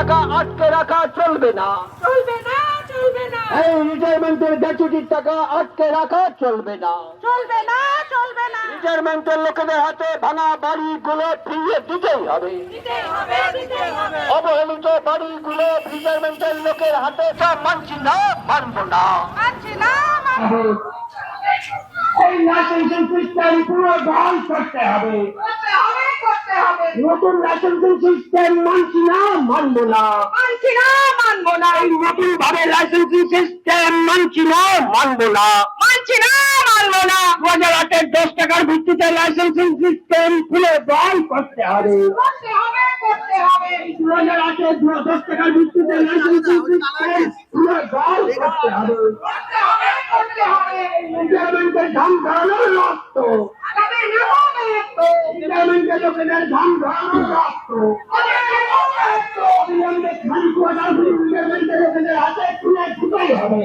টাকা আটকে রাখা চলবে না, চলবে না, চলবে না, এই রিটায়ারমেন্টের গ্র্যাচুইটির টাকা আটকে রাখা চলবে না, চলবে না, চলবে না, রিটায়ারমেন্টের লোকেদের হাতে ভাঙা বাড়িগুলো ফিরিয়ে দিতেই হবে, দিতেই হবে, দিতেই হবে। অবহেলিত বাড়িগুলো রিটায়ারমেন্টের লোকের হাতে সব মানছি না, মানব না। মানছি না, মানছি এই লাইসেন্সিং সিস্টেম পুরো বহাল করতে হবে। করতে হবে, করতে হবে। নতুন লাইসেন্সিং সিস্টেম মানছি না, মানবো না। মানছি না, মানবো না, এই নতুন ভাবে লাইসেন্সিং সিস্টেম মানছি না, মানবো না। মানছি না, মানবো না। 2008-এর 10 টাকার ভিত্তিতে লাইসেন্সিং সিস্টেম খুলে বহাল করতে হবে। করতে হবে, করতে হবে। 2008-এর 10 টাকার ভিত্তিতে লাইসেন্সিং সিস্টেম খুলে বহাল করতে হবে। করতে হবে, করতে হবে। রিটায়ারমেন্টের দাম বাড়ানোর রক্ত, আগামী নিয়মিত রিটায়ারমেন্টের লোকেদের দাম বাড়ানোর রক্ত, অবিলম্বে খালি কোয়ার্টার রিটায়ারমেন্টের লোকেদের হাতে খুলে দিতেই হবে।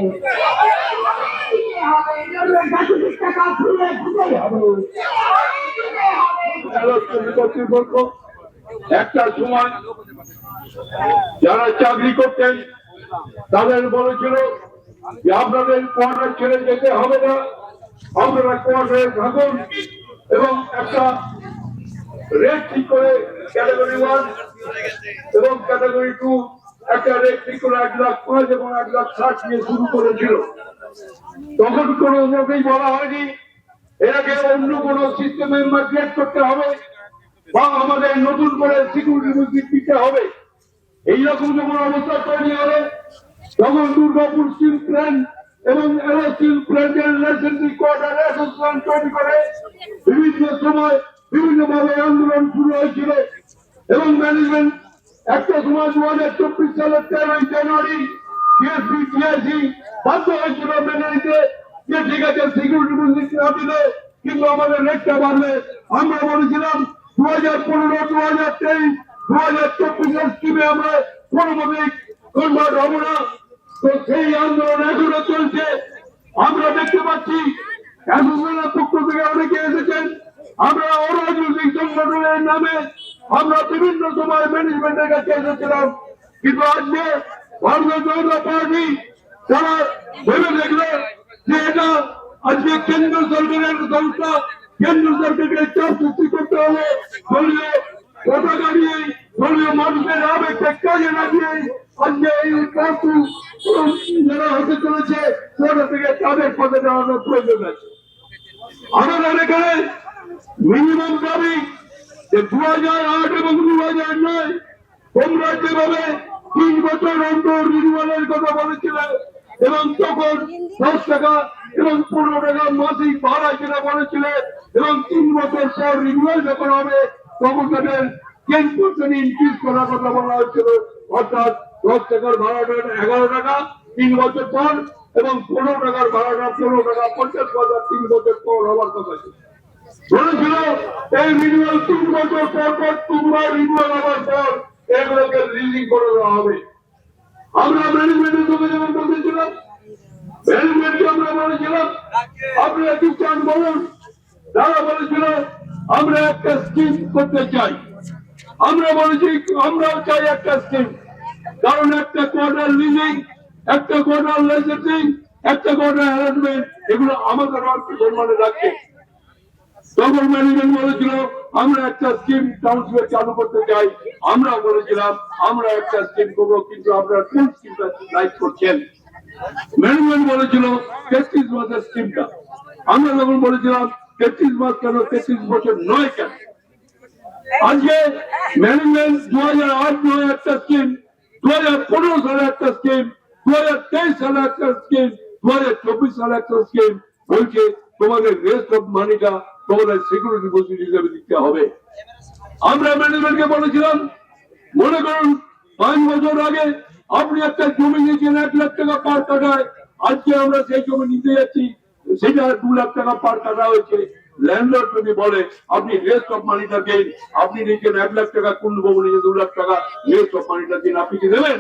গ্র্যাচুইটির টাকা খুলে দিতেই হবে। কর্তৃপক্ষ একটা সময় যারা চাকরি করতেন তাদের বলেছিল যে আপনাদের কোয়ার্টার ছেড়ে যেতে হবে না, আপনারা কোয়ার্টারে থাকুন এবং একটা রেট ঠিক করে ক্যাটাগরি 1 এবং ক্যাটাগরি 2 একটা রেট ঠিক করে 1,05,000 এবং 1,60,000 নিয়ে শুরু করেছিল। তখন কোনো লোকেই বলা হয়নি এটাকে অন্য কোন সিস্টেমে মাইগ্রেট করতে হবে বা আমাদের নতুন করে সিকিউরিটি ডিপোজিট দিতে হবে। এইরকম যখন অবস্থা তৈরি হলো তখন দুর্গাপুর স্টিল প্ল্যান্ট এবং স্টিল প্ল্যান্টের লাইসেন্সিং কোয়ার্টার অ্যাসোসিয়েশন তৈরি করে বিভিন্ন সময় বিভিন্নভাবে আন্দোলন শুরু হয়েছিল এবং ম্যানেজমেন্ট একটা সময় 2024 সালের 13 জানুয়ারি টিএসসি বাধ্য হয়েছিল মেনে নিতে যে ঠিক আছে সিকিউরিটি ডিপোজিট না দিলে কিন্তু আমাদের রেটটা বাড়বে। আমরা বলেছিলাম 2015, 2023, 2024 স্কিমে আমরা কোনোভাবেই কনভার্ট হবো না। তো সেই আন্দোলন এখনো চলছে। আমরা দেখতে পাচ্ছি অ্যাসোসিয়েশনের পক্ষ থেকে অনেকে এসেছেন। আমরা অরাজনৈতিক সংগঠনের নামে আমরা বিভিন্ন সময় ম্যানেজমেন্টের কাছে এসেছিলাম, কিন্তু আজকে ভারতীয় জনতা পার্টি তারা ভেবে দেখলো যে এটা আজকে কেন্দ্র সরকারের সংস্থা, কেন্দ্র সরকারকে চাপ সৃষ্টি করতে হবে, দলীয় পতাকা নিয়ে দলীয় মানুষের আবেগকে কাজে লাগিয়ে আজকে এই প্রার্থী যারা হতে চলেছে সেটা থেকে তাদের পদে দেওয়ানোর প্রয়োজন আছে। আমাদের এখানে মিনিমাম দাবি যে 2008 এবং 2009 তোমরা যেভাবে 3 বছর অন্তর রিনিউয়ালের কথা বলেছিলে এবং তখন 10 টাকা এবং 15 টাকা মাসিক ভাড়া যেটা বলেছিলে এবং 3 বছর পর রিনিউয়াল যখন হবে তখন তাদের 10% ইনক্রিজ করার কথা বলা হয়েছিল, অর্থাৎ 10 টাকার ভাড়াটা 11 টাকা 3 বছর পর এবং 15 টাকার ভাড়াটা 15 টাকা 50 পয়সা 3 বছর পর হওয়ার কথা ছিল। বলেছিল এই রিনিউয়াল 3 বছর পর তোমরা রিনিউয়াল হওয়ার পর এগুলোকে রিলিজ করে দেওয়া হবে। আমরা ম্যানেজমেন্টের সঙ্গে যেমন বলতেছিলাম, ম্যানেজমেন্টকে আমরা বলেছিলাম আপনারা কি চান বলুন। তারা বলেছিল আমরা একটা স্কিম করতে চাই। আমরা বলেছি আমরাও চাই একটা স্কিম, কারণ একটা কোয়ার্টার লিজিং, একটা কোয়ার্টার লাইসেন্সিং, একটা কোয়ার্টার হ্যারাসমেন্ট এগুলো আমাদের অর্থ সম্মানে রাখছে। তখন ম্যানেজমেন্ট বলেছিল আমরা একটা স্কিম কাউন্সিলে চালু করতে চাই। আমরা বলেছিলাম আমরা একটা স্কিম করবো, কিন্তু আপনারা কোন স্কিমটা লাইক করছেন। ম্যানেজমেন্ট বলেছিল 33 মাসের স্কিমটা। আমরা যখন বলেছিলাম 33 মাস কেন, 33 বছর নয় কেন। আজকে ম্যানেজমেন্ট 2008 একটা স্কিম, 2015 সালে একটা স্কিম, 2023 সালে একটা স্কিম, 2024 সালে একটা স্কিম বলছে তোমাদের রেস্ট অফ মানিটা তোমাদের সিকিউরিটি ডিপোজিট হিসেবে দিতে হবে। আমরা ম্যানেজমেন্টকে বলেছিলাম মনে করুন 5 বছর আগে আপনি একটা জমি নিয়েছেন 1 লাখ টাকা পার কাঠায়, আজকে আমরা সেই জমি নিতে যাচ্ছি সেটা 2 লাখ টাকা পার কাঠা হয়েছে। ল্যান্ডলর্ড যদি বলে আপনি রেস্ট অফ মানিটা দিন, আপনি নিয়েছেন 1 লাখ টাকা, কোন বাবু নিয়ে 2 লাখ টাকা, রেস্ট অফ মানিটা দিন, আপনি কি দেবেন?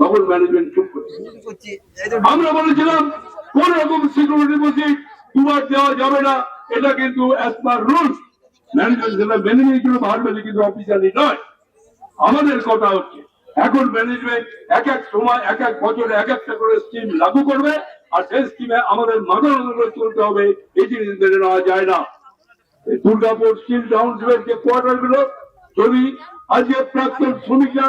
তখন ম্যানেজমেন্ট চুপ করছে। আমরা বলেছিলাম কোন রকম সিকিউরিটি ডিপোজিট দুবার দেওয়া যাবে না, এটা কিন্তু অ্যাজ পার রুলস। ম্যানেজমেন্ট সেটা মেনে নিয়েছিল ভারবেলি, কিন্তু অফিসিয়ালি নয়। আমাদের কথা হচ্ছে এখন ম্যানেজমেন্ট এক এক সময় এক এক বছরে এক একটা করে স্কিম লাগু করবে, আর সেই স্কিমে আমাদের মাথার উপরে চলতে হবে। এই জিনিস মেনে নেওয়া যায় না। দুর্গাপুর স্টিল টাউনশিপের যে কোয়ার্টার গুলো যদি আজকে প্রাক্তন শ্রমিকরা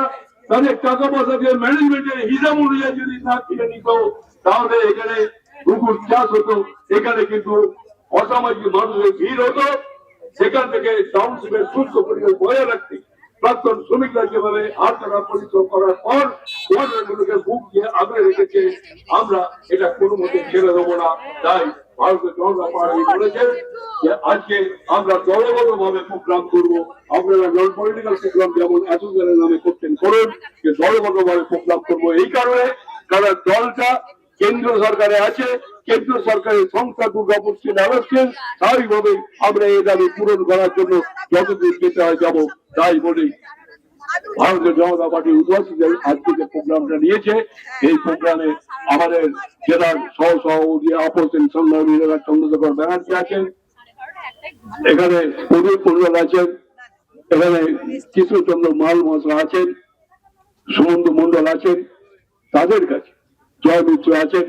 তাদের টাকা পয়সা দিয়ে ম্যানেজমেন্টের হিসাব অনুযায়ী যদি না কিনে নিত, তাহলে এখানে পুকুর চাষ হতো, এখানে কিন্তু অসামাজিক মানুষের ভিড় হতো। সেখান থেকে টাউনশিপের সুস্থ পরিবেশ বজায় রাখতে প্রাক্তন শ্রমিকরা যেভাবে আটটা পরিশ্রম করার পর কোয়ার্টারগুলোকে বুক দিয়ে আগলে রেখেছে, আমরা এটা কোনো মতে ছেড়ে দেবো না। তাই ভারতীয় জনতা পার্টি বলেছে যে আজকে আমরা দলগত ভাবে প্রোগ্রাম করবো। আপনারা নন পলিটিক্যাল প্রোগ্রাম যেমন এতদিনের নামে করতেন করুন, যে দলগত ভাবে প্রোগ্রাম করবো এই কারণে, কারণ দলটা কেন্দ্র সরকারে আছে, কেন্দ্র সরকারের সংস্থা দুর্গাপুর স্টিল অ্যাসোসিয়েশন, স্বাভাবিকভাবে আমরা এই দাবি পূরণ করার জন্য যতদূর যেতে হয় যাবো। তাই বলি ভারতীয় জনতা পার্টির উপস্থিতি আজকে যে প্রোগ্রামটা নিয়েছে, এই প্রোগ্রামে আমাদের জেলার সহ সভাপতি অপোজিশন সংগ্রামী চন্দ্রশেখর ব্যানার্জি আছেন, এখানে প্রদীপ মন্ডল আছেন, এখানে কৃষ্ণচন্দ্র মাল মহাশয় আছেন, সুমন্ত মন্ডল আছেন, তাদের কাছে জয় মিত্র আছেন,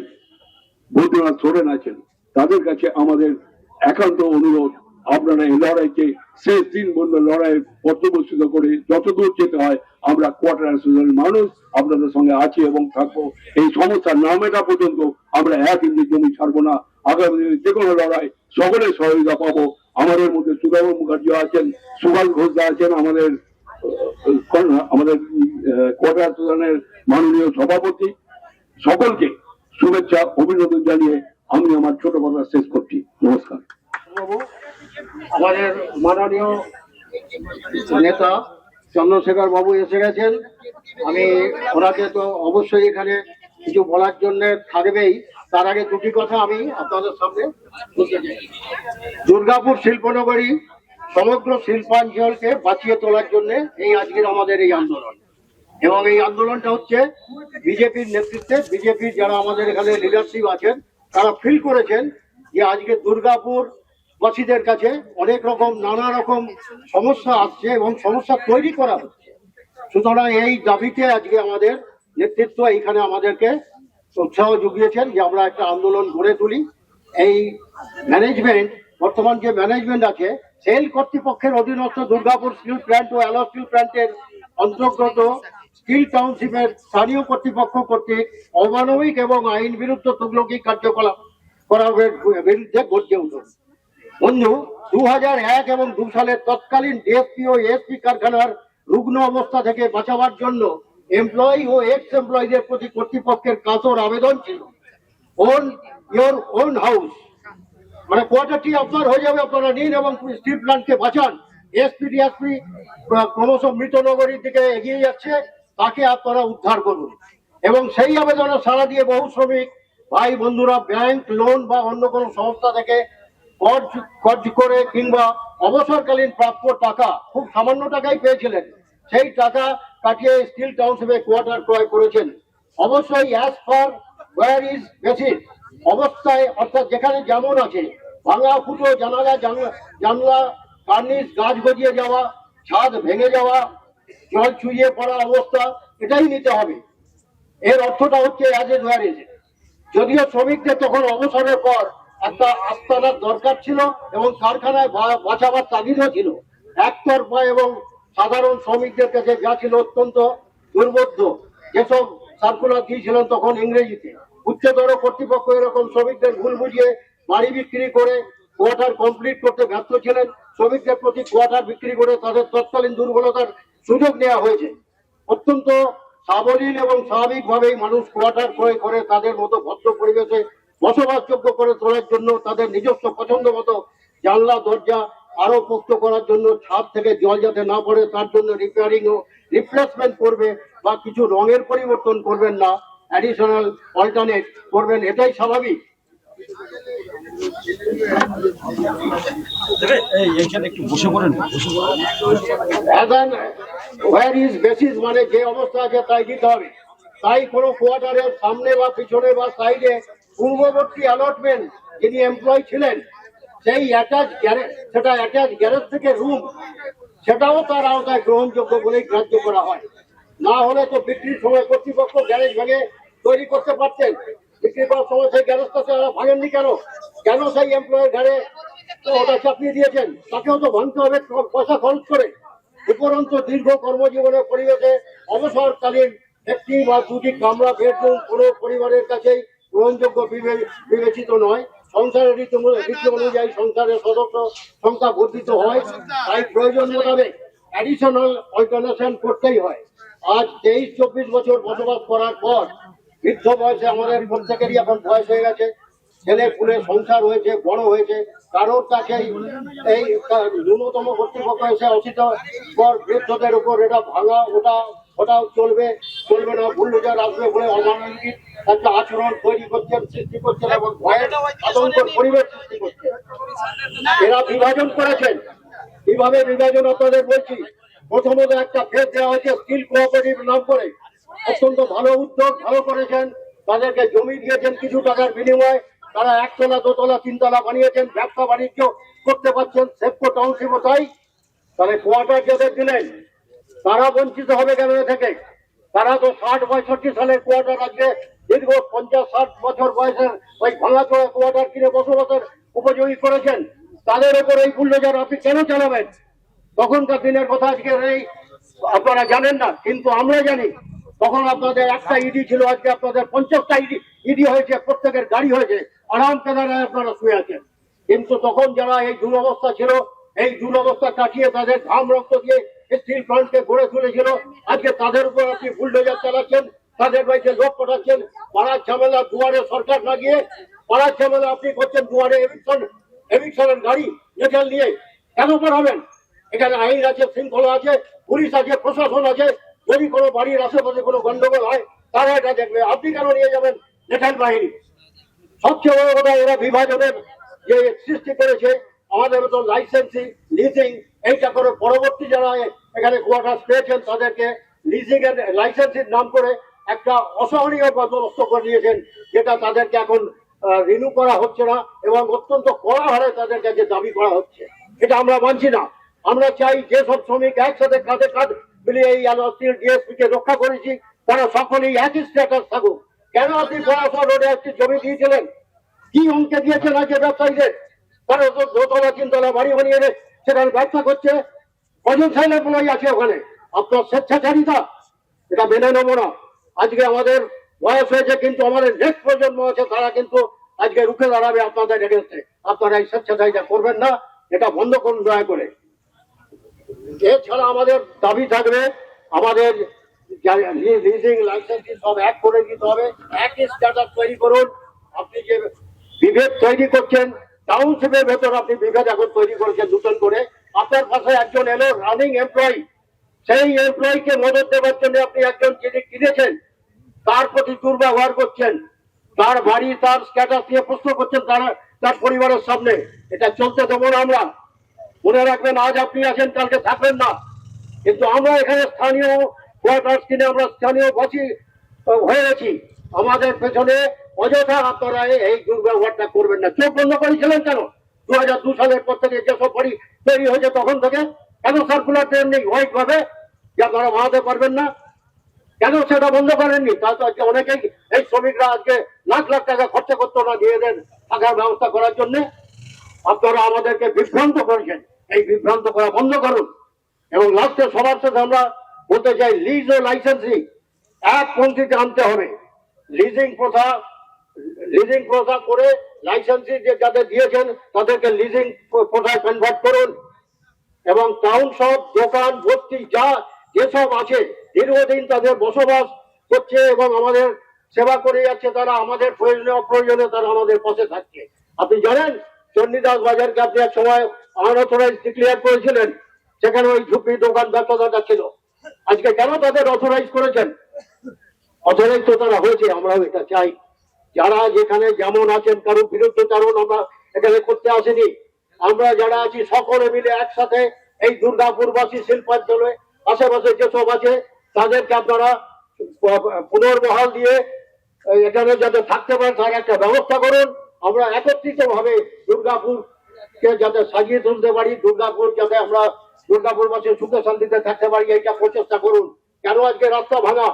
বৈদ্যনাথ সোরেন আছেন। তাদের কাছে আমাদের একান্ত অনুরোধ, আপনারা এই লড়াইকে শেষ দিন বন্ধ লড়াই পর্যবসিত করে যতদূর যেতে হয় আমরা কোয়ার্টার অ্যাসোসিয়েশনের মানুষ আপনাদের সঙ্গে আছি এবং থাকবো। এই সমস্যার না মেটা পর্যন্ত আমরা এক ইঞ্চি জমি ছাড়বো না। আগামী দিনে যে কোনো লড়াই সকলের সহযোগিতা পাবো। আমাদের মধ্যে সুদাম মুখার্জি আছেন, সুভাষ ঘোষদা আছেন, আমাদের কোয়ার্টার অ্যাসোসিয়েশনের মাননীয় সভাপতি। সকলকে শুভেচ্ছা অভিনন্দন জানিয়ে আমি আমার ছোট কথা শেষ করছি। নমস্কার। আমাদের মাননীয় নেতা চন্দ্রশেখর বাবু এসে গেছেন। আমি ওনাকে তো অবশ্যই এখানে কিছু বলার জন্য থাকবেই, তার আগে দুটি কথা আমি আপনাদের সামনে বলতে চাই। দুর্গাপুর শিল্পনগরী সমগ্র শিল্পাঞ্চলকে বাঁচিয়ে তোলার জন্য এই আজকের আমাদের এই আন্দোলন, এবং এই আন্দোলনটা হচ্ছে বিজেপির নেতৃত্বে, বিজেপির যারা আমাদের এখানে লিডারশিপ আছেন তারা ফিল করেছেন যে আজকে দুর্গাপুর বাসীদের কাছে অনেক রকম নানা রকম সমস্যা আসছে এবং সমস্যা তৈরি করা হচ্ছে। সুতরাং এই দাবিতে আজকে আমাদের নেতৃত্ব এইখানে আমাদেরকে উৎসাহ জুগিয়েছেন যে আমরা একটা আন্দোলন গড়ে তুলি। এই ম্যানেজমেন্ট, বর্তমান যে ম্যানেজমেন্ট আছে, সেল কর্তৃপক্ষের অধীনস্থ দুর্গাপুর স্টিল প্ল্যান্ট ও অ্যালো স্টিল প্ল্যান্টের অন্তর্গত স্টিল টাউনশিপের স্থানীয় কর্তৃপক্ষ কর্তৃক অমানবিক এবং আইন বিরুদ্ধ তুগলকি কার্যকলাপ করার বিরুদ্ধে গর্জে উঠুন। বন্ধু, 2001 এবং 2 সালের তৎকালীন ডিএসপি ও এসপি কারখানার রুগ্ন অবস্থা থেকে বাঁচাবার জন্য এমপ্লয়ি ও এক্স এমপ্লয়ীদের প্রতি কর্তৃপক্ষের কাতর আবেদন ছিল, ওন ইয়োর ওন হাউস, মানে কোয়ার্টারটি আপনার হয়ে যাবে, আপনারা নিন এবং স্টিল প্ল্যান্টকে বাঁচান। এসপি ডিএসপি ক্রমশ মৃত নগরীর দিকে এগিয়ে যাচ্ছে, তাকে আপনারা উদ্ধার করুন। এবং সেই আবেদনে সাড়া দিয়ে বহু শ্রমিক ভাই বন্ধুরা ব্যাংক লোন বা অন্য কোনো সংস্থা থেকে কর্জ করে কিংবা অবসরকালীন প্রাপ্য টাকা, খুব সামান্য টাকাই পেয়েছিলেন, সেই টাকা কাটিয়ে স্টিল টাউনশিপে কোয়ার্টার ক্রয় করেছেন। অবশ্যই as per where is basis অবস্থায়, অর্থাৎ যেখানে যেমন আছে, ভাঙা ফুটো জানলা কার্নিশ, গাছ গজিয়ে যাওয়া, ছাদ ভেঙে যাওয়া, জল চুইয়ে পড়া অবস্থা, এটাই নিতে হবে। এর অর্থটা হচ্ছে অ্যাজ এ ওয়্যার ইজ। যদিও শ্রমিকদের তখন অবসরের পর একটা আস্তানার দরকার ছিল এবং কারখানায় বাঁচাবার তাগিদও ছিল, একতরফা এবং সাধারণ শ্রমিকদের কাছে যা ছিল অত্যন্ত দুর্বোধ্য। যেসব সার্কুলার দিয়েছিলেন তখন ইংরেজিতে, উচ্চতর কর্তৃপক্ষ এরকম শ্রমিকদের ভুল বুঝিয়ে বাড়ি বিক্রি করে কোয়ার্টার কমপ্লিট করতে ব্যর্থ ছিলেন। শ্রমিকদের প্রতি কোয়ার্টার বিক্রি করে তাদের তৎকালীন দুর্বলতার সুযোগ নেওয়া হয়েছে। অত্যন্ত সাবলীল এবং স্বাভাবিকভাবেই মানুষ কোয়ার্টার ক্রয় করে তাদের মতো ভদ্র পরিবেশে বসবাসযোগ্য করে তোলার জন্য, তাদের নিজস্ব পছন্দ মতো জানলা দরজা আরো পোক্ত করার জন্য, ছাদ থেকে জল যাতে না পড়ে তার জন্য রিপেয়ারিং ও রিপ্লেসমেন্ট করবে বা কিছু রঙের পরিবর্তন করবেন না, অ্যাডিশনাল অল্টারনেট করবেন, এটাই স্বাভাবিক। মানে যে অবস্থা আছে তাই দিতে হবে। তাই কোনো কোয়ার্টারের সামনে বা পিছনে বা সাইডে পূর্ববর্তী অ্যালটমেন্ট যিনি এমপ্লয়ি ছিলেন, সেই সেটা অ্যাটাচ গ্যারেজ থেকে রুম, সেটাও তার আওতায় গ্রহণযোগ্য বলেই গ্রাহ্য করা হয়। না হলে তো বিক্রির সময় কর্তৃপক্ষ গ্যারেজ ভেঙে তৈরি করতে পারতেন। বিক্রি করার সময় সেই গ্যারেজটা তারা ভাঙেননি কেন? কেন সেই এমপ্লয়ের ঘাড়ে ওটা চাপিয়ে দিয়েছেন? তাকেও তো ভাঙতে হবে পয়সা খরচ করে। উপরন্ত দীর্ঘ কর্মজীবনের পরিবেশে অবসরকালীন একটি বা দুটি কামরা বেডরুম কোনো পরিবারের কাছেই গ্রহণযোগ্য বিবেচিত নয়। সংসারের রীতি অনুযায়ী সংসারের সদস্য সংখ্যা বর্ধিত হয়, তাই প্রয়োজন মোতাবেক অ্যাডিশনাল অল্টারনেশন করতেই হয়। আজ 23-24 বছর বসবাস করার পর বৃদ্ধ বয়সে আমাদের প্রত্যেকেরই এখন বয়স হয়ে গেছে, ছেলে পুলে সংসার হয়েছে, বড় হয়েছে, কারোর কাছে এই ন্যূনতম কর্তৃপক্ষ এসে অচিত পর বৃদ্ধদের উপর এটা ভাঙা ওটাও চলবে না, বুল্ডোজার আসবে বলে অমানবিক একটা আচরণ সৃষ্টি করছেন এবং ভয়ের আতঙ্কের পরিবেশ সৃষ্টি করছেন। এরা বিভাজন করেছেন। কিভাবে বিভাজন আপনাদের বলছি। প্রথমত একটা ফেস দেওয়া হয়েছে স্কিল কোঅপারেটিভ নাম করে, অত্যন্ত ভালো উদ্যোগ, ভালো করেছেন। তাদেরকে জমি দিয়েছেন কিছু টাকার বিনিময়ে, তারা 1 তলা 2 তলা 3 তলা বানিয়েছেন, ব্যবসা বাণিজ্য করতে পারছেন। সেফকো টাউনশিপও তাই। তাহলে কোয়ার্টার যাদের দিলেন তারা বঞ্চিত হবে কেন থেকে? তারা তো 60-65 সালের কোয়ার্টার আজকে দীর্ঘ 50-60 বছর বয়সের ওই ভাঙাচোরা কোয়ার্টার কিনে বসবাসের উপযোগী করেছেন। তাদের উপর এই বুল্ডোজার আপনি কেন চালাবেন? তখনকার দিনের কথা আজকে এই আপনারা জানেন না, কিন্তু আমরা জানি। তখন আপনাদের একটা ইডি ছিল, আজকে আপনাদের 50টা ইডি হয়েছে, প্রত্যেকের গাড়ি হয়েছে, আরাম কেদারায় আপনারা শুয়ে আছেন। কিন্তু তখন যারা এই দুরবস্থা ছিল, এই দুরবস্থা কাটিয়ে তাদের ঘাম রক্ত দিয়ে স্টিল প্ল্যান্টকে গড়ে তুলেছিল, আজকে তাদের উপর আপনি বুলডোজার চালাচ্ছেন, তাদের বাড়িতে লোক পাঠাচ্ছেন। পাড়ার ঝামেলা দুয়ারে সরকার লাগিয়ে পাড়ার ঝামেলা আপনি করছেন দুয়ারে এভিকশনের গাড়ি লেটার নিয়ে। কেন করাবেন? এখানে আইন আছে, শৃঙ্খলা আছে, পুলিশ আছে, প্রশাসন আছে। যদি কোনো বাড়ির আশেপাশে কোনো গন্ডগোল হয় তারা এটা দেখবে, আপনি কেন নিয়ে যাবেন লেটার বাহিনী? সবচেয়ে বড় কথা, এরা বিভাজনের যে সৃষ্টি করেছে, আমাদের মতো লাইসেন্সিং লিজিং এইটা করে পরবর্তী যারা এখানে কোয়ার্টার পেয়েছেন তাদেরকে লিজিং এর লাইসেন্সির নাম করে একটা অসহনীয় বন্দোবস্ত করে দিয়েছেন, যেটা তাদেরকে এখন রিনিউ করা হচ্ছে না এবং অত্যন্ত কড়া হারে তাদের কাছে দাবি করা হচ্ছে। এটা আমরা মানছি না। আমরা চাই যেসব শ্রমিক একসাথে কাঁধে কাঁধ মিলিয়ে এই ডিএসপি কে রক্ষা করেছি তারা সকলেই একই স্ট্যাটাস থাকুক। কেন আপনি পড়াশোনা রোডে একটি জমি দিয়েছিলেন? কি অঙ্কে দিয়েছেন আজকে ব্যবসায়ীদের? তারা 2 তলা 3 তলা বাড়ি বানিয়ে সেখানে ব্যবসা করছে। কজন সাইল এমপ্লয়ি আছে ওখানে? আপনার স্বেচ্ছাচারিতা, এটা মেনে নেবো না। আজকে আমাদের বয়স হয়েছে, কিন্তু আমাদের নেক্সট প্রজন্ম আছে, তারা কিন্তু আজকে রুখে দাঁড়াবে আপনাদের এগেন্সে। আপনারা এই স্বেচ্ছাচারিতা করবেন না, এটা বন্ধ করুন দয়া করে। এছাড়া আমাদের দাবি থাকবে, আমাদের লিজিং লাইসেন্স সব এক করে দিতে হবে, একই স্ট্যাটাস তৈরি করুন। আপনি যে বিভেদ তৈরি করছেন টাউনশিপের ভেতর, আপনি বিভেদ এখন তৈরি করেছেন নতুন করে। আপনার পাশে একজন এলো রানিং এমপ্লয়ি, সেই এমপ্লয়িকে মদত দেওয়ার জন্য আপনি একজন যিনি কিনেছেন তার প্রতি দুর্ব্যবহার করছেন, তার বাড়ি তার স্ট্যাটাস দিয়ে প্রশ্ন করছেন তার পরিবারের সামনে। এটা চলতে দেবো না আমরা। মনে রাখবেন, আজ আপনি আছেন, কালকে থাকবেন না। কিন্তু আমরা এখানে স্থানীয় কোয়ার্টার্স কিনে আমরা স্থানীয় বাসী হয়ে গেছি। আমাদের পেছনে অযথা আপনারা এই দুর্ব্যবহারটা করবেন না। চোখ বন্ধ করেছিলেন কেন? 2002 সালের পর থেকে যেসব বাড়ি তৈরি হয়েছে তখন থেকে কেন সার্কুলার ট্রেন নেই হোয়াইট ভাবে যে আপনারা বানাতে পারবেন না? কেন সেটা বন্ধ করেননি? তা তো আজকে অনেকেই এই শ্রমিকরা আজকে লাখ লাখ টাকা খরচা করতো না নিজেদের থাকার ব্যবস্থা করার জন্য। আপনারা আমাদেরকে বিভ্রান্ত করেছেন, এই বিভ্রান্ত করা বন্ধ করুন। এবং লাস্টে সবার সাথে আমরা বলতে চাই, লিজ ও লাইসেন্সিং এক পন্থীতে আনতে হবে। লিজিং প্রথা করে লাইসেন্সিং যে যাদের দিয়েছেন তাদেরকে লিজিং প্রথায় কনভার্ট করুন। এবং টাউন সব দোকান বস্তি যেসব আছে দীর্ঘদিন তাদের বসবাস করছে এবং আমাদের সেবা করে যাচ্ছে, তারা আমাদের প্রয়োজনে অপ্রয়োজনে তারা আমাদের পাশে থাকছে। আপনি জানেন, চণ্ডীদাস বাজারকে আপনি এক সময় আনঅথরাইজ ডিক্লেয়ার করেছিলেন, সেখানে ওই ঝুপড়ি দোকান ব্যবসাদারটা ছিল। আজকে কেন তাদের অথরাইজ করেছেন? অথরাইজ তো তারা হয়েছে, আমরাও এটা চাই। যারা যেখানে যেমন আছেন, কারোর বিরুদ্ধচারণ আমরা এখানে করতে আসিনি। আমরা যারা আছি সকলে মিলে একসাথে এই দুর্গাপুরবাসী শিল্পাঞ্চলে আশেপাশে যেসব আছে তাদেরকে আপনারা পুনর্বহাল দিয়ে এখানে যাতে থাকতে পারে তার একটা ব্যবস্থা করুন। আমরা একত্রিত ভাবে দুর্গাপুরকে যাতে সাজিয়ে তুলতে পারি, দুর্গাপুর যাতে আমরা দুর্গাপুরবাসী সুখে শান্তিতে থাকতে পারি, এইটা প্রচেষ্টা করুন। কেন আজকে রাস্তা ভাঙা?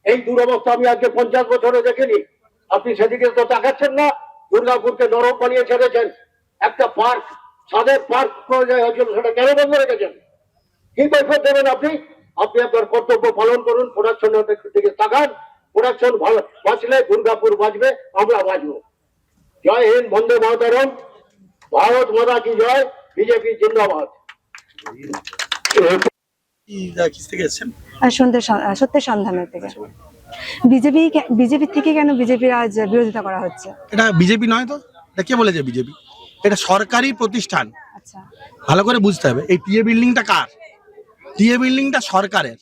এই দুরবস্থা আমি আজকে 50 বছরে দেখিনি। আপনি সেদিকে তো তাকাচ্ছেন না। দুর্গাপুরকে নরক বানিয়ে ছেড়েছেন। একটা পার্ক, ছাদের পার্ক হয়েছিল, সেটা কেন বন্ধ রেখেছেন? কি কৈফিয়ত দেবেন আপনি? আপনি আপনার কর্তব্য পালন করুন, প্রোডাকশনের দিকে তাকান। প্রোডাকশন ভালো বাঁচলে দুর্গাপুর বাঁচবে, আমরা বাঁচবো। জয় হিন্দ, বন্দে মাতরম, ভারত মাতা কি জয়, বিজেপি জিন্দাবাদ। আর সত্যের সন্ধানের থেকে বিজেপি থেকে কেন বিজেপির আজ বিরোধিতা করা হচ্ছে? এটা বিজেপি নয় তো, এটা কে বলেছে বিজেপি? এটা সরকারি প্রতিষ্ঠান, আচ্ছা, ভালো করে বুঝতে হবে। এই টিএ বিল্ডিংটা কার? টিএ বিল্ডিংটা সরকারের,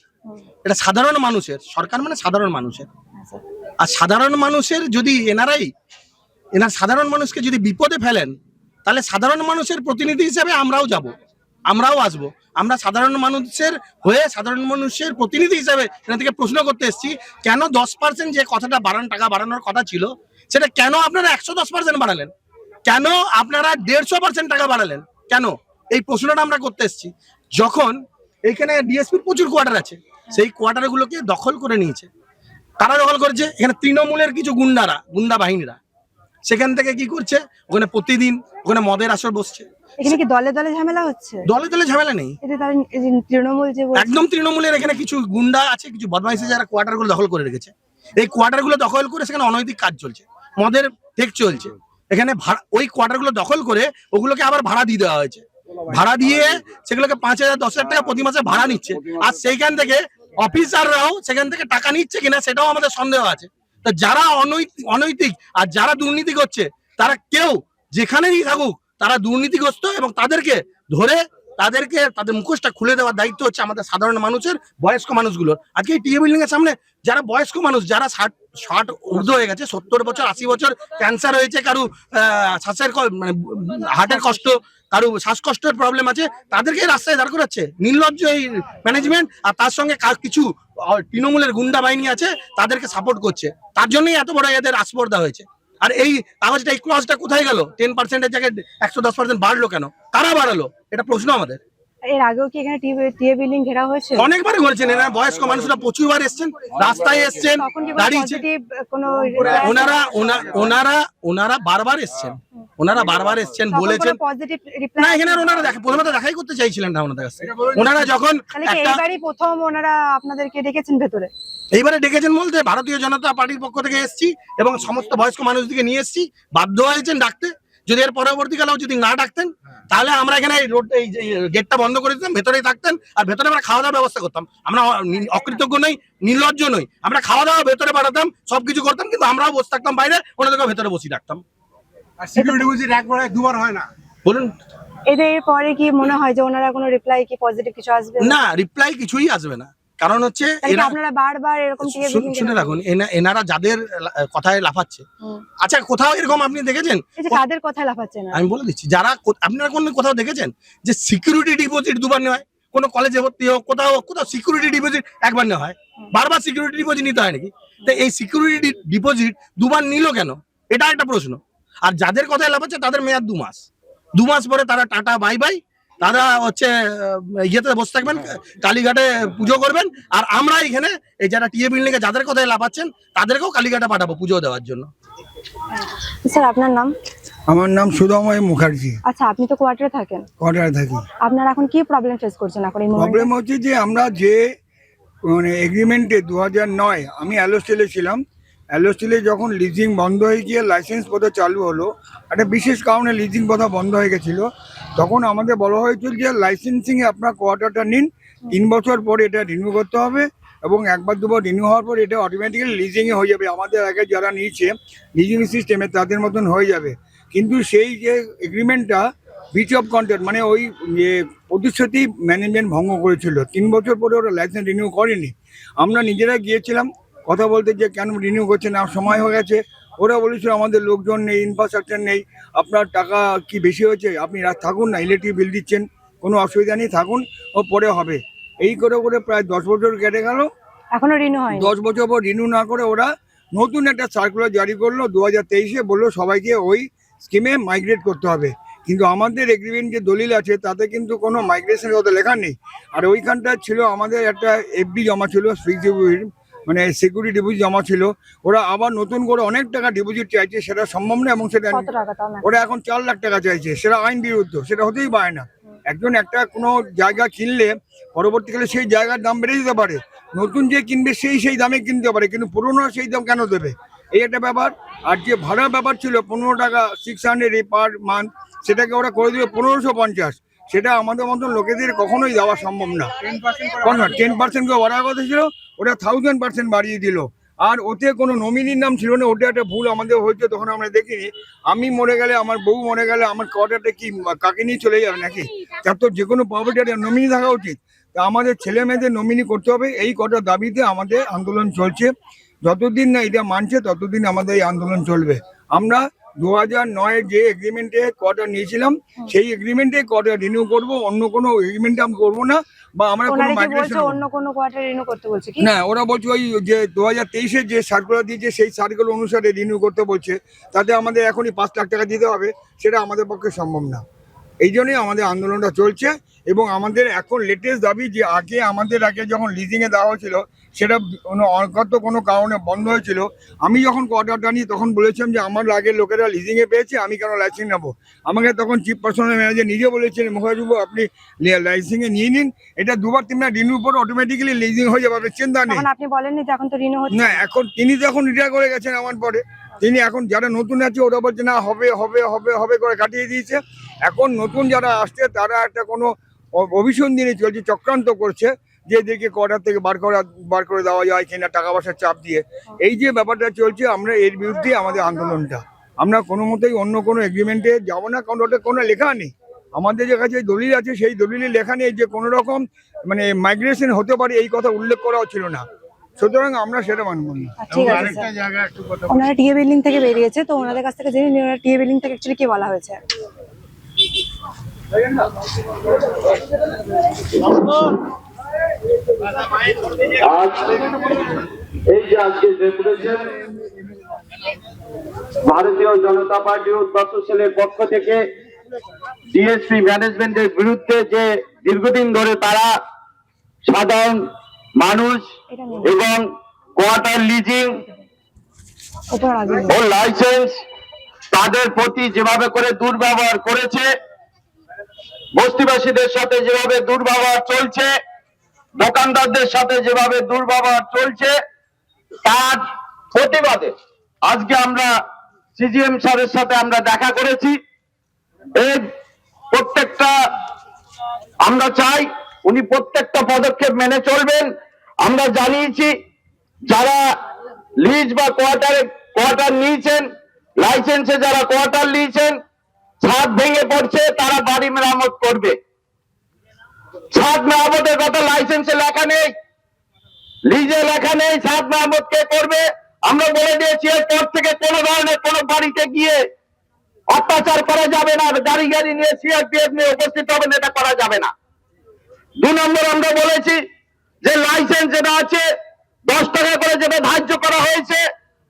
এটা সাধারণ মানুষের। সরকার মানে সাধারণ মানুষের। আচ্ছা। আর সাধারণ মানুষের যদি এনার সাধারণ মানুষকে যদি বিপদে ফেলেন, তাহলে সাধারণ মানুষের প্রতিনিধি হিসেবে আমরাও যাব, আমরাও আসবো। আমরা সাধারণ মানুষের হয়ে সাধারণ মানুষের প্রতিনিধি হিসেবে এখান থেকে প্রশ্ন করতে এসেছি, কেন 10% যে কথাটা টাকা বাড়ানোর কথা ছিল, সেটা কেন আপনারা 110% বাড়ালেন? কেন আপনারা 150% টাকা বাড়ালেন? কেন? এই প্রশ্নটা আমরা করতে এসেছি। যখন এখানে ডিএসপির প্রচুর কোয়ার্টার আছে, সেই কোয়ার্টারগুলোকে দখল করে নিয়েছে। কারা দখল করেছে? এখানে তৃণমূলের কিছু গুন্ডা বাহিনীরা সেখান থেকে কি করছে, ওখানে প্রতিদিন ওখানে মদের আসর বসছে। এখানে কি দলে দলে ঝামেলা হচ্ছে? দলে দলে ঝামেলা নেই, এতে তার এই যে তৃণমূল যে বলছে- একদম তৃণমূলের এখানে কিছু গুন্ডা আছে, কিছু বদমাইশি যারা কোয়ার্টারগুলো দখল করে রেখেছে। এই কোয়ার্টারগুলো দখল করে সেখানে অনৈতিক কাজ চলছে, মদের ঠেক চলছে। এখানে ওই কোয়ার্টারগুলো দখল করে ওগুলোকে আবার ভাড়া দিয়ে দেওয়া হয়েছে। ভাড়া দিয়ে সেগুলোকে 5,000 10,000 টাকা প্রতি মাসে ভাড়া নিচ্ছে। আর সেইখান থেকে অফিসাররাও সেখান থেকে টাকা নিচ্ছে কিনা সেটাও আমাদের সন্দেহ আছে। তো যারা অনৈতিক আর যারা দুর্নীতি করছে, তারা কেউ যেখানেই থাকুক তারা দুর্নীতিগ্রস্ত, এবং তাদেরকে ধরে তাদের মুখোশটা খুলে দেওয়ার দায়িত্ব হচ্ছে আমাদের সাধারণ মানুষের, বয়স্ক মানুষগুলোর। আজকে এই টিএ বিল্ডিং এর সামনে যারা বয়স্ক মানুষ, যারা 60 ঊর্ধ্ব হয়ে গেছে, 70 বছর 80 বছর, ক্যান্সার হয়েছে, কারু শ্বাসের মানে হার্টের কষ্ট, কারু শ্বাসকষ্টের প্রবলেম আছে, তাদেরকে রাস্তায় দাঁড় করাচ্ছে নির্লজ্জ এই ম্যানেজমেন্ট। আর তার সঙ্গে কিছু তৃণমূলের গুন্ডা বাহিনী আছে, তাদেরকে সাপোর্ট করছে। তার জন্যই এত বড় এদের আসপর্দা হয়েছে। আর এই কাগজটা, এই ক্লজটা কোথায় গেল? 10%-এর জায়গায় 110% বাড়লো কেন? কারা বাড়ালো? এটা প্রশ্ন আমাদের। এর আগেও কি এখানে টিএ বিল্ডিং ঘেরা হয়েছে? অনেকবার ঘুরেছেন এরা, বয়স্ক মানুষরা প্রচুরবার এসছেন, রাস্তায় এসছেন, তখন কি দাঁড়িয়েছে। পজিটিভ কোনো ওনারা বারবার এসছেন, বলেছেন পজিটিভ না। রিপ্লাই? এখানে ওনারা প্রথমে তো দেখাই করতে চাইছিলেন না ওনাদের কাছে। ওনারা যখন তাহলে কি এইবারই প্রথম ওনারা আপনাদেরকে ডেকেছেন ভেতরে? এইবারে ডেকেছেন বলতে, ভারতীয় জনতা পার্টির পক্ষ থেকে এসেছি এবং সমস্ত বয়স্ক মানুষদিকে নিয়ে এসেছি, বাধ্য হয়েছেন ডাকতে। যদি এর পরবর্তীকালেও যদি না ডাকতেন, তাহলে আমরা এখানে এই গেটটা বন্ধ করে দিতাম, ভেতরেই থাকতেন। আর ভেতরে আমরা খাওয়া দাওয়ার ব্যবস্থা করতাম। আমরা অকৃতজ্ঞ নই, নির্লজ্জ নই, আমরা খাওয়া দাওয়া ভেতরে পাঠাতাম, সবকিছু করতাম, কিন্তু আমরাও বসে থাকতাম বাইরে, ওনাদেরকে ভেতরে বসে রাখতাম। বলুন, এদের পরে কি মনে হয় যে ওনারা কোনো রিপ্লাই কি পজিটিভ কিছু আসবে? না, রিপ্লাই কিছুই আসবে না। কারণ হচ্ছে আপনারা বারবার এরকম টিএ বিল্ডিং শুনে রাখুন, এনারা যাদের কথায় লাফাচ্ছে, আচ্ছা কোথাও এরকম আপনি দেখেছেন? এই যে কাদের কথায় লাফাচ্ছে না? আমি বলে দিচ্ছি, যারা আপনারা কোথাও দেখেছেন যে সিকিউরিটি ডিপোজিট দুবার নেওয়া হয়? কোনো কলেজে ভর্তি হোক, কোথাও সিকিউরিটি ডিপোজিট একবার নেওয়া হয়? বারবার সিকিউরিটি ডিপোজিট নিতে হয় নাকি? তো এই সিকিউরিটি ডিপোজিট দুবার নিল কেন? এটা একটা প্রশ্ন। আর যাদের কথায় লাফাচ্ছে তাদের মেয়াদ 2 মাস। 2 মাস পরে তারা টাটা বাই বাই, তারা হচ্ছে ইয়েতে বসে থাকবেন, কালীঘাটে পুজো করবেন। আর আমরা এখানে এই যারা টিএ বিল্ডিং এ যাদের কথায় লাফাচ্ছেন, তাদেরকেও কালীঘাটে পাঠাবো পুজো দেওয়ার জন্য। স্যার, আপনার নাম? আমার নাম সুধময় মুখার্জি। আচ্ছা, আপনি তো কোয়ার্টারে থাকেন। কোয়ার্টারে থাকি। আপনার এখন কি প্রবলেম ফেস করছেন এখন এই মুহূর্তে? প্রবলেম হচ্ছে যে আমরা যে মানে এগ্রিমেন্টে 2009 আমি অ্যালোস্টিলে ছিলাম। অ্যালোস্টিলে যখন লিজিং বন্ধ হয়ে গিয়ে লাইসেন্স পথে চালু হলো, একটা বিশেষ কারণে লিজিং পথা বন্ধ হয়ে গেছিলো, তখন আমাদের বলা হয়েছিল যে লাইসেন্সিংয়ে আপনার কোয়ার্টারটা নিন, 3 বছর পরে এটা রিনিউ করতে হবে, এবং একবার দুবার রিনিউ হওয়ার পর এটা অটোমেটিক্যালি লিজিংয়ে হয়ে যাবে। আমাদের আগে যারা নিয়েছে লিজিং সিস্টেমে তাদের মতন হয়ে যাবে। কিন্তু সেই যে এগ্রিমেন্টটা ব্রিচ অফ কন্ট্রাক্ট, মানে ওই যে প্রতিশ্রুতি ম্যানেজমেন্ট ভঙ্গ করেছিল। 3 বছর পরে ওরা লাইসেন্স রিনিউ করেনি। আমরা নিজেরা গিয়েছিলাম কথা বলতে যে কেন রিনিউ করছে না, সময় হয়ে গেছে। ওরা বলেছিল আমাদের লোকজন নেই, ইনফ্রাস্ট্রাকচার নেই, আপনার টাকা কি বেশি হয়েছে, আপনি থাকুন না, ইলেকট্রিক বিল দিচ্ছেন, কোনো অসুবিধা নেই, থাকুন, ও পরে হবে। এই করে প্রায় 10 বছর কেটে গেল, এখনো রিনিউ হয়নি। 10 বছর পর রিনিউ না করে ওরা নতুন একটা সার্কুলার জারি করলো 2023-এ, বললো সবাইকে ওই স্কিমে মাইগ্রেট করতে হবে। কিন্তু আমাদের এগ্রিমেন্ট যে দলিল আছে তাতে কিন্তু কোনো মাইগ্রেশনের কথা লেখা নেই। আর ওইখানটা ছিল আমাদের একটা এফডি জমা ছিল, মানে সিকিউরিটি ডিপোজিট জমা ছিল। ওরা আবার নতুন করে অনেক টাকা ডিপোজিট চাইছে, সেটা সম্ভব না। এবং সেটা কত টাকা তাও না? ওরা এখন 4 লাখ টাকা চাইছে, সেটা আইন বিরুদ্ধ, সেটা হতেই পারে না। একজন একটা কোনো জায়গা কিনলে পরবর্তীকালে সেই জায়গার দাম বেড়ে যেতে পারে, নতুন যে কিনবে সেই দামে কিনতে পারে, কিন্তু পুরোনো সেই দাম কেন দেবে, এই একটা ব্যাপার। আর যে ভাড়ার ব্যাপার ছিল 15 টাকা 600 পার মান্থ, সেটাকে ওরা করে দিবে 1550। সেটা আমাদের মতন লোকেদের কখনোই দেওয়া সম্ভব না। 10% করে বাড়ার কথা ছিল, ওটা 1000% বাড়িয়ে দিল। আর ওতে কোনো নমিনির নাম ছিল না, ওটা একটা ভুল আমাদের হয়েছে, তখন আমরা দেখিনি। আমি মরে গেলে, আমার বউ মরে গেলে আমার কোয়ার্টারটা কি কাকে নিয়ে চলে যাবে নাকি? তার তো যে কোনো প্রপার্টির নমিনি থাকা উচিত। তা আমাদের ছেলে মেয়েদের নমিনি করতে হবে, এই কটা দাবিতে আমাদের আন্দোলন চলছে। যতদিন না এটা মানছে ততদিন আমাদের এই আন্দোলন চলবে। আমরা 2009 যে এগ্রিমেন্টে কোয়ার্টার নিয়েছিলাম, সেই এগ্রিমেন্টে কোয়ার্টার রিনিউ করব, অন্য কোনো এগ্রিমেন্টে আমি করবো না। বা আমরা কোনো ওনারা কি মাইগ্রেশন বলছে অন্য কোনো কোয়ার্টার রিনিউ করতে বলছে কি? না, ওরা বলছে ওই যে 2023-এর যে সার্কুলার দিয়েছে সেই সার্কুলার অনুসারে রিনিউ করতে বলছে। তাতে আমাদের এখনই 5 লাখ টাকা দিতে হবে, সেটা আমাদের পক্ষে সম্ভব না। এই জন্যই আমাদের আন্দোলনটা চলছে। এবং আমাদের এখন লেটেস্ট দাবি যে আমাদের আগে যখন লিজিংয়ে দেওয়া হয়েছিল, সেটা অজ্ঞাত কোনো কারণে বন্ধ হয়েছিল। আমি যখন কোয়ার্টারটা নিই তখন বলেছিলাম যে আমার আগের লোকেরা লিজিংয়ে পেয়েছে, আমি কেন লাইসেন্স নেবো। আমাকে তখন চিফ পার্সোনাল ম্যানেজার নিজে বলেছিলেন, মুখার্জুবু আপনি লাইসেন্সে নিয়ে নিন, এটা 2-3বার রিনিউ করে অটোমেটিক্যালি লিজিং হয়ে যাবে, আপনার চিন্তা নেই। এখন আপনি বলেননি তো এখন তো রিনিউ হচ্ছে না, এখন তিনি তো এখন রিটায়ার করে গেছেন আমার পরে। তিনি এখন যারা নতুন আছে ওরা বলছে না হবে হবে হবে হবে করে কাটিয়ে দিয়েছে। এখন নতুন যারা আসছে তারা একটা কোনো অভিসন্ধিনী চলছে, চক্রান্ত করছে যে এদেরকে কোয়ার্টার থেকে বার করে দেওয়া যায় কিনা টাকা পয়সার চাপ দিয়ে। এই যে ব্যাপারটা চলছে, আমরা এর বিরুদ্ধে আমাদের আন্দোলনটা। আমরা কোনো মতেই অন্য কোনো এগ্রিমেন্টে যাবো না, কারণ ওটা কোনো লেখা নেই। আমাদের যে কাছে দলিল আছে সেই দলিলে লেখা নেই যে কোনো রকম মানে মাইগ্রেশন হতে পারে, এই কথা উল্লেখ করাও ছিল না। সুতরাং আমরা সেটা মানব না। ঠিক আছে স্যার। ওনারা টিএ বিল্ডিং থেকে বেরিয়েছে, তো ওনাদের কাছ থেকে জেনে নিন ওনারা টিএ বিল্ডিং থেকে অ্যাকচুয়ালি কি বলা হয়েছে। আজ এই যে আজকে যে করেছেন ভারতীয় জনতা পার্টি উদ্বাস্ত সেলের পক্ষ থেকে ডিএসপি ম্যানেজমেন্টের বিরুদ্ধে যে দীর্ঘদিন ধরে তারা সাধারণ মানুষ এবং কোয়ার্টার লিজিং ও লাইসেন্স তাদের প্রতি যেভাবে করে দুর্ব্যবহার করেছে, বস্তিবাসীদের সাথে যেভাবে দুর্ব্যবহার চলছে, দোকানদারদের সাথে যেভাবে দুর্ব্যবহার চলছে, তার প্রতিবাদে আজকে আমরা সিজিএম স্যারের সাথে আমরা দেখা করেছি। এই প্রত্যেকটা আমরা চাই উনি প্রত্যেকটা পদক্ষেপ মেনে চলবেন। আমরা জানিয়েছি যারা লিজ বা কোয়ার্টার নিয়েছেন, লাইসেন্সে যারা কোয়ার্টার নিয়েছেন, ছাদ ভেঙে পড়ছে, তারা বাড়ি মেরামত করবে। ছাদ মেরামতের কথা লাইসেন্সে লেখা নেই, লিজে লেখা নেই, ছাদ মেরামত কে করবে? আমরা বলে দিয়েছি এরপর থেকে কোনো ধরনের কোনো বাড়িতে গিয়ে অত্যাচার করা যাবে না, গাড়ি নিয়ে সিআরপিএফ নিয়ে উপস্থিত হবেন, এটা করা যাবে না। 2 নম্বর আমরা বলেছি যে লাইসেন্স যেটা আছে 10 টাকা করে যেটা ধার্য করা হয়েছে,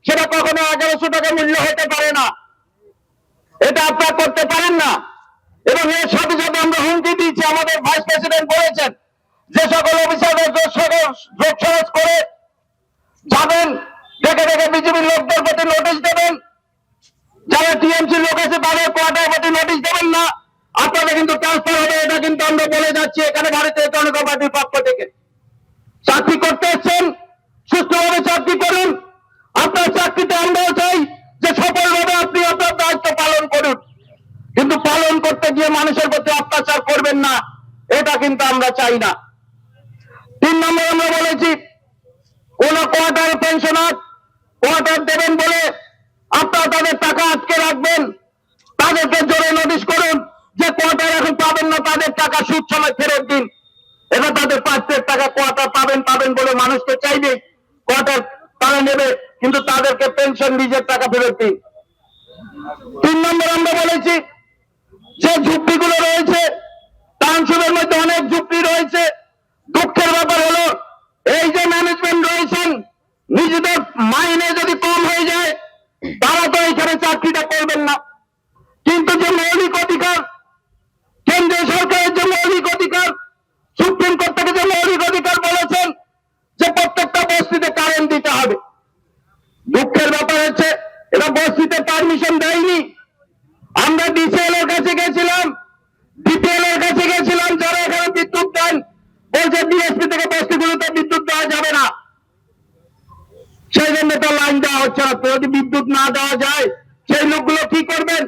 সেটা কখনো 1100 টাকা মূল্য হতে পারে না, এটা আপনারা করতে পারেন না। এবং এর সাথে সাথে আমরা হুমকি দিয়েছি, আমাদের ভাইস প্রেসিডেন্ট বলেছেন যে সকল অফিসারদের যোগসাজশ করে যাবেন, দেখে দেখে বিজেপির লোকদের প্রতি নোটিশ দেবেন, যারা টিএমসি লোক আছে তাদের কোয়ার্টার প্রতি নোটিশ দেবেন না, আপনাদের কিন্তু ট্রান্সফার হবে। এটা কিন্তু আমরা বলে যাচ্ছি এখানে ভারতীয় জনতা পার্টির পক্ষ থেকে। চাকরি করতে এসছেন, সুস্থভাবে চাকরি করুন। আপনার চাকরিতে আমরাও চাই যে সফলভাবে আপনি আপনার দায়িত্ব পালন করুন, কিন্তু পালন করতে গিয়ে মানুষের প্রতি অত্যাচার করবেন না, এটা কিন্তু আমরা চাই না। 3 নম্বর আমরা বলেছি কোন কোয়ার্টার পেনশনার কোয়ার্টার দেবেন বলে আপনারা তাদের টাকা আটকে রাখবেন, তাদেরকে জোরে নোটিশ করুন যে কোয়ার্টার এখন পাবেন না, তাদের টাকা সুদ সময় ফেরত দিন। এবার তাদের প্রাপ্যের টাকা কোয়ার্টার পাবেন বলে মানুষকে চাইবে, কোয়ার্টার তারা নেবে, কিন্তু তাদেরকে পেনশন লিজের টাকা ফেরত দিন। 3 নম্বর আমরা বলেছি যে ঝুপড়িগুলো রয়েছে, টাউনশিপের মধ্যে অনেক ঝুপড়ি রয়েছে। দুঃখের ব্যাপার হলো এই যে ম্যানেজমেন্ট রয়েছেন, নিজেদের মাইনে যদি কম হয়ে যায় তারা তো এখানে চাকরিটা করবেন না, কিন্তু যে মৌলিক অধিকার কাছে গেছিলাম, ডিপিএল এর কাছে গেছিলাম, যারা এখানে বিদ্যুৎ দেন, বলছে ডিএসপি থেকে বস্তিগুলোতে বিদ্যুৎ দেওয়া যাবে না, সেই জন্য তো লাইন দেওয়া হচ্ছে না। তো যদি বিদ্যুৎ না দেওয়া যায় সেই লোকগুলো কি করবেন?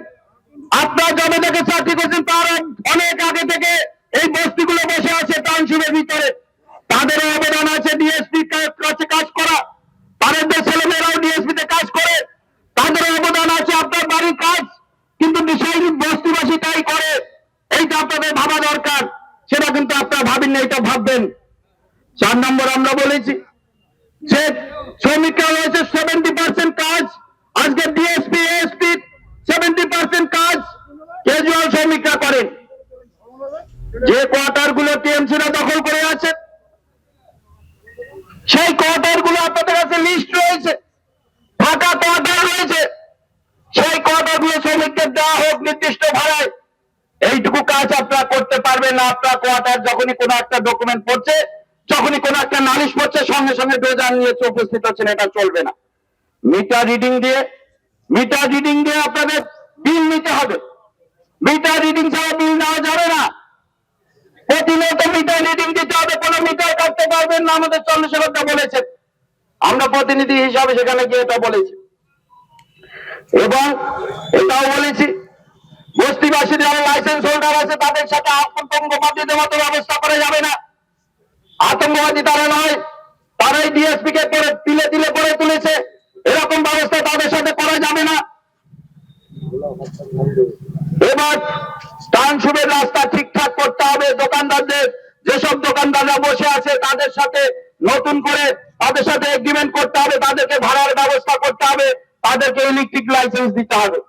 আপনারা যবে থেকে চাকরি করছেন তার অনেক আগে থেকে এই বস্তিগুলো বসে আছে টাউনশিপের ভিতরে, তাদেরও অবদান আছে ডিএসপি কাছে কাজ করা, তাদের ছেলেমেয়েরাও ডিএসপি তে কাজ করে, তাদেরও অবদান আছে আপনার বাড়ির কাজ, কিন্তু বিষয় বস্তিবাসী তাই করে, এইটা আপনাদের ভাবা দরকার, সেটা কিন্তু আপনারা ভাবেন না, এটা ভাববেন। 4 নম্বর আমরা বলেছি যে শ্রমিকরা রয়েছে 70% কাজ, আজকে ডিএসপি এসপি 70% কাজ ক্যাজুয়াল শ্রমিকরা করেন। যে কোয়ার্টার গুলো টিএমসিরা দখল করে আছে, সেই কোয়ার্টার গুলো আপনাদের কাছে লিস্ট রয়েছে, ফাঁকা কোয়ার্টার রয়েছে, সেই কোয়ার্টার গুলো শ্রমিকদের দেওয়া হোক নির্দিষ্ট ভাড়ায়। এইটুকু কাজ আপনারা করতে পারবেন না। আপনার কোয়ার্টার যখনই কোনো একটা ডকুমেন্ট পড়ছে, যখনই কোনো একটা নালিশ পড়ছে, সঙ্গে সঙ্গে ডোজার নিয়ে উপস্থিত হচ্ছেন, এটা চলবে না। মিটার রিডিং দিয়ে আপনাদের বিল নিতে হবে, মিটার রিডিং ছাড়া বিল নেওয়া যাবে না। প্রতিনিয়ত মিটার রিডিং দিতে হবে, কোনো মিটার কাটতে পারবেন না, আমাদের চন্দ্রশেখরদা বলেছেন, আমরা প্রতিনিধি হিসাবে সেখানে গিয়ে এটা বলেছি। এবং এটাও বলেছি বস্তিবাসী যারা লাইসেন্স হোল্ডার আছে তাদের সাথে আতঙ্কবাদীদের মতো ব্যবস্থা করা যাবে না। আতঙ্কবাদী তারা নয়, তারাই ডিএসপি কে করে তিলে তিলে করে তুলেছে, এরকম ব্যবস্থা তাদের সাথে করা যাবে না। এবার টাউনশিপের রাস্তা ঠিকঠাক করতে হবে, দোকানদারদের, যেসব দোকানদাররা বসে আছে তাদের সাথে নতুন করে তাদের সাথে এগ্রিমেন্ট করতে হবে, তাদেরকে ভাড়ার ব্যবস্থা করতে হবে, তাদেরকে ইলেকট্রিক লাইসেন্স দিতে হবে,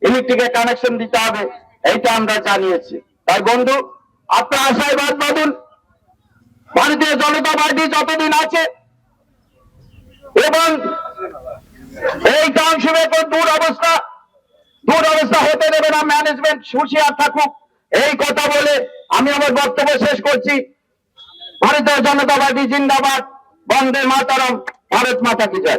ইলেকট্রিকের কানেকশন দিতে হবে, এইটা আমরা জানিয়েছি। তাই বন্ধু, আপনার আশায় বাদ বাঁধুন, ভারতীয় জনতা পার্টি যতদিন আছে এবং এই টাউনশিপের দুরবস্থা হতে দেবে না, ম্যানেজমেন্ট হুঁশিয়ার থাকুক, এই কথা বলে আমি আমার বক্তব্য শেষ করছি। ভারতীয় জনতা পার্টি জিন্দাবাদ, বন্দে মাতরম, ভারত মাতা কি জয়।